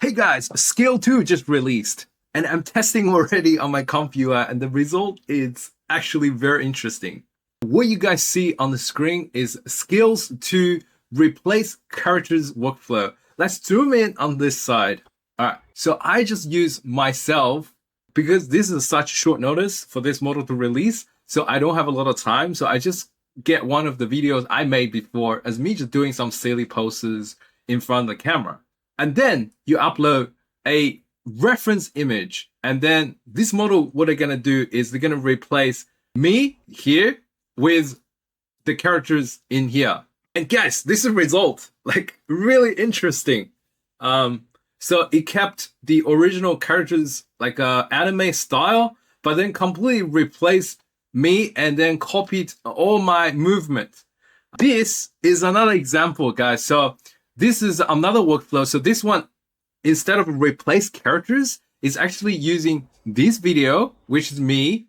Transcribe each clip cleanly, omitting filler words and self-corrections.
Hey guys, SCAIL-2 just released and I'm testing already on my ComfyUI and the result is actually very interesting. What you guys see on the screen is skills to replace characters workflow. Let's zoom in on this side. All right, so I just use myself because this is such short notice for this model to release. So I don't have a lot of time. So I just get one of the videos I made before as me just doing some silly poses in front of the camera. And then you upload a reference image. And then this model, what they're going to do is they're going to replace me here with the characters in here. And guys, this is a result, like really interesting. So it kept the original characters like anime style, but then completely replaced me and then copied all my movement. This is another example, guys. So this is another workflow. So this one, instead of replace characters, is actually using this video, which is me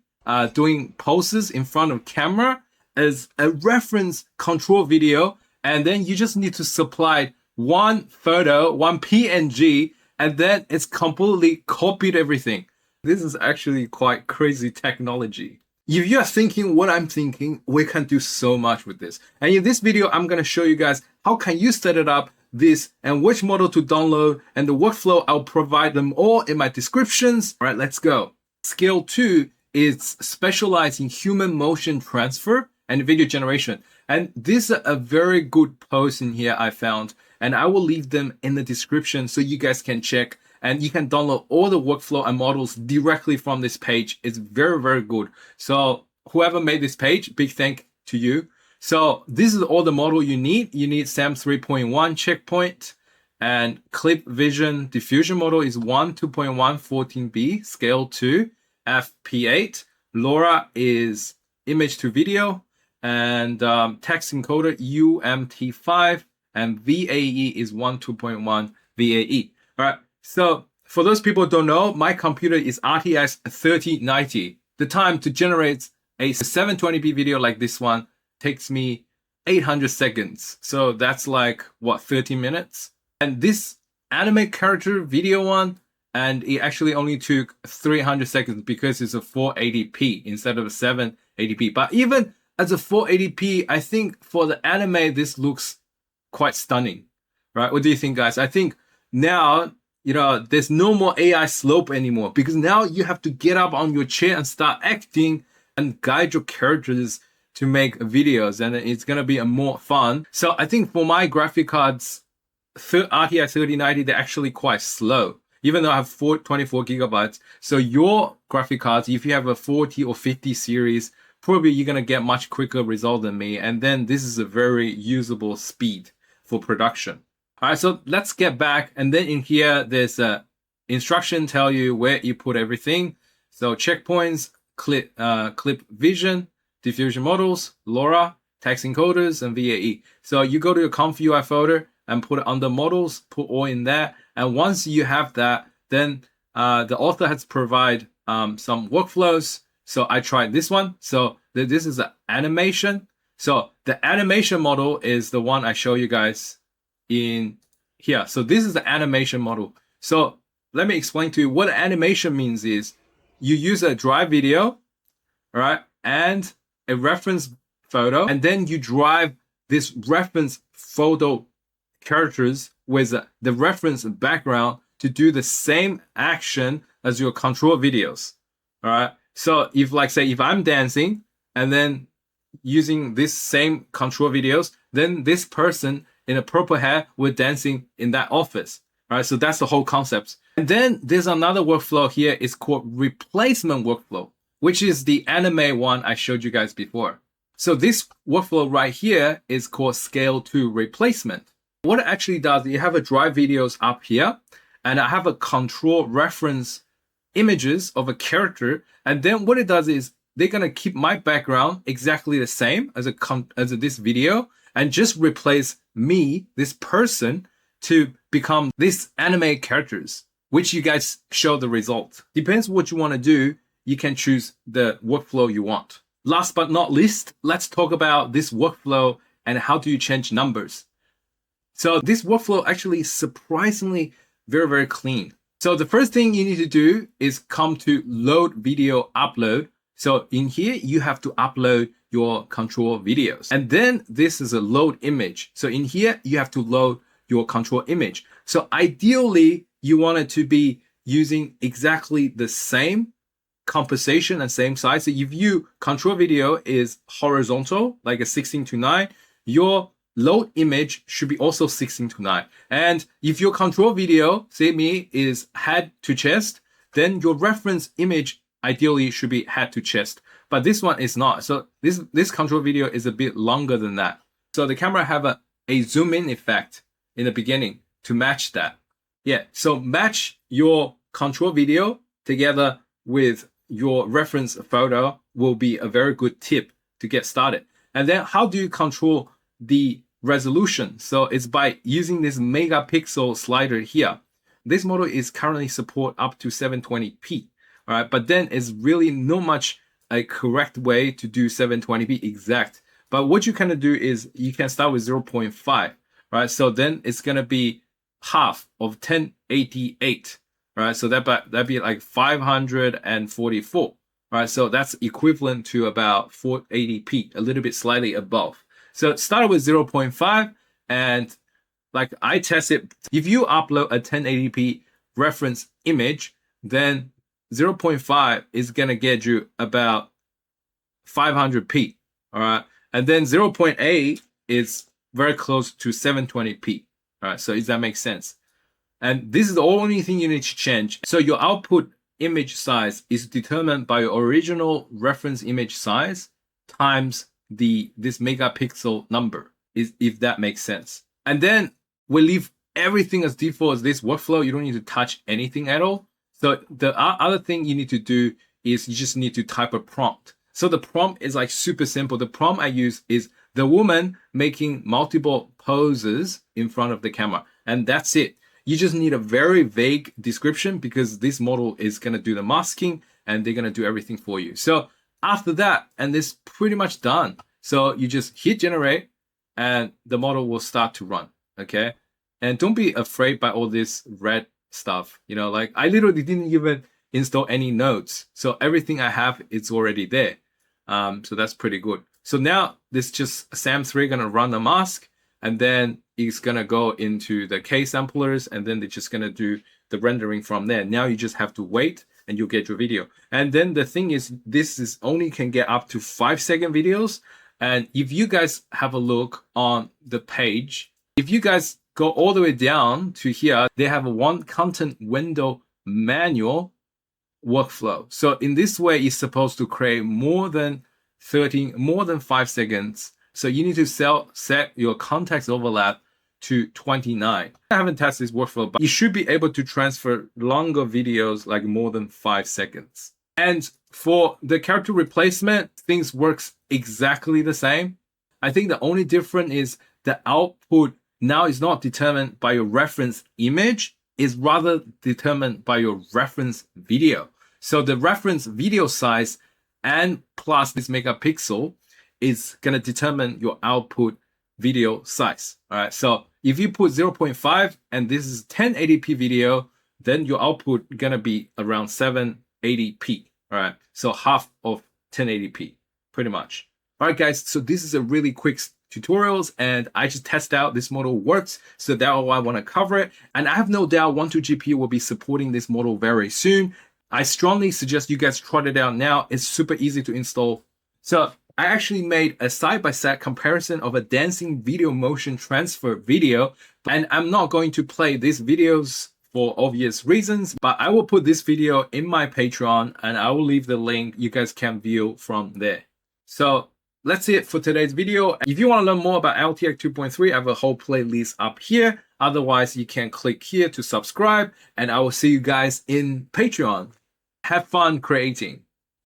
doing poses in front of camera as a reference control video. And then you just need to supply one photo, one PNG, and then it's completely copied everything. This is actually quite crazy technology. If you're thinking what I'm thinking, we can do so much with this. And in this video, I'm going to show you guys how can you set it up, this and which model to download and the workflow. I'll provide them all in my descriptions. All right, let's go. SCAIL-2 is specialized in human motion transfer and video generation. And this is a very good post in here I found, and I will leave them in the description so you guys can check and you can download all the workflow and models directly from this page. It's very, very good. So whoever made this page, big thank to you. So this is all the model you need. You need SAM 3.1 checkpoint and clip vision diffusion model is Wan2.1 14B, SCAIL-2, FP8. LoRA is image to video, and text encoder UMT5, and VAE is Wan2.1 VAE. All right. So for those people who don't know, my computer is RTX 3090. The time to generate a 720p video like this one takes me 800 seconds. So that's like, what, 30 minutes? And this anime character video one, and it actually only took 300 seconds because it's a 480p instead of a 780p. But even as a 480p, I think for the anime, this looks quite stunning, right? What do you think, guys? I think now, you know, there's no more AI slope anymore because now you have to get up on your chair and start acting and guide your characters to make videos, and it's going to be a more fun. So I think for my graphic cards, RTX 3090, they're actually quite slow, even though I have 24 gigabytes. So your graphic cards, if you have a 40 or 50 series, probably you're going to get much quicker result than me. And then this is a very usable speed for production. All right, so let's get back. And then in here, there's a instruction tell you where you put everything. So checkpoints, clip vision, diffusion models, LoRA, text encoders, and VAE. So you go to your ComfyUI folder and put it under models, put all in there. And once you have that, then the author has provide some workflows. So I tried this one. So this is an animation. So the animation model is the one I show you guys in here. So this is the animation model. So let me explain to you what animation means is you use a dry video, all right, and a reference photo, and then you drive this reference photo characters with the reference background to do the same action as your control videos. All right. So if, like, say, if I'm dancing and then using this same control videos, then this person in a purple hair will dancing in that office. All right. So that's the whole concept. And then there's another workflow here. It's called replacement workflow, which is the anime one I showed you guys before. So this workflow right here is called SCAIL-2 replacement. What it actually does, you have a dry videos up here, and I have a control reference images of a character. And then what it does is they're going to keep my background exactly the same as this video and just replace me, this person, to become this anime characters, which you guys show the result. Depends what you want to do. You can choose the workflow you want. Last but not least, let's talk about this workflow and how do you change numbers. So this workflow actually surprisingly very, very clean. So the first thing you need to do is come to load video upload. So in here, you have to upload your control videos. And then this is a load image. So in here, you have to load your control image. So ideally, you want it to be using exactly the same composition and same size. So if your control video is horizontal, like a 16:9, your load image should be also 16:9. And if your control video, say me, is head to chest, then your reference image ideally should be head to chest. But this one is not. So this control video is a bit longer than that. So the camera have a zoom in effect in the beginning to match that. Yeah, so match your control video together with your reference photo will be a very good tip to get started. And then how do you control the resolution? So it's by using this megapixel slider here. This model is currently support up to 720p, all right? But then it's really not much a correct way to do 720p exact. But what you can do is you can start with 0.5, right? So then it's gonna be half of 1088, right? So that'd be like 544, right? So that's equivalent to about 480p, a little bit slightly above. So start with 0.5, and like I tested, if you upload a 1080p reference image, then 0.5 is gonna get you about 500p, all right? And then 0.8 is very close to 720p, all right? So does that make sense? And this is the only thing you need to change. So your output image size is determined by your original reference image size times this megapixel number, if that makes sense. And then we leave everything as default as this workflow. You don't need to touch anything at all. So the other thing you need to do is you just need to type a prompt. So the prompt is like super simple. The prompt I use is the woman making multiple poses in front of the camera. And that's it. You just need a very vague description because this model is going to do the masking and they're going to do everything for you. So after that, and it's pretty much done. So you just hit generate and the model will start to run. Okay. And don't be afraid by all this red stuff. You know, like I literally didn't even install any nodes. So everything I have, it's already there. So that's pretty good. So now this just SAM3 going to run the mask, and then it's going to go into the K samplers, and then they're just going to do the rendering from there. Now you just have to wait and you'll get your video. And then the thing is, this is only can get up to 5-second videos. And if you guys have a look on the page, if you guys go all the way down to here, they have a WAN Context Windows manual workflow. So in this way, it's supposed to create more than 5 seconds. So you need to set your context overlap to 29. I haven't tested this workflow, but you should be able to transfer longer videos, like more than 5 seconds. And for the character replacement, things works exactly the same. I think the only difference is the output now is not determined by your reference image, is rather determined by your reference video. So the reference video size and plus this megapixel is going to determine your output video size. All right. So if you put 0.5 and this is 1080p video, then your output going to be around 780p. All right. So half of 1080p, pretty much. All right, guys. So this is a really quick tutorials, and I just test out this model works. So that's why I want to cover it. And I have no doubt Wan2 GPU will be supporting this model very soon. I strongly suggest you guys try it out now. It's super easy to install. So I actually made a side-by-side comparison of a dancing video motion transfer video, and I'm not going to play these videos for obvious reasons, but I will put this video in my Patreon and I will leave the link. You guys can view from there. So that's it for today's video. If you want to learn more about LTX 2.3, I have a whole playlist up here. Otherwise, you can click here to subscribe, and I will see you guys in Patreon. Have fun creating.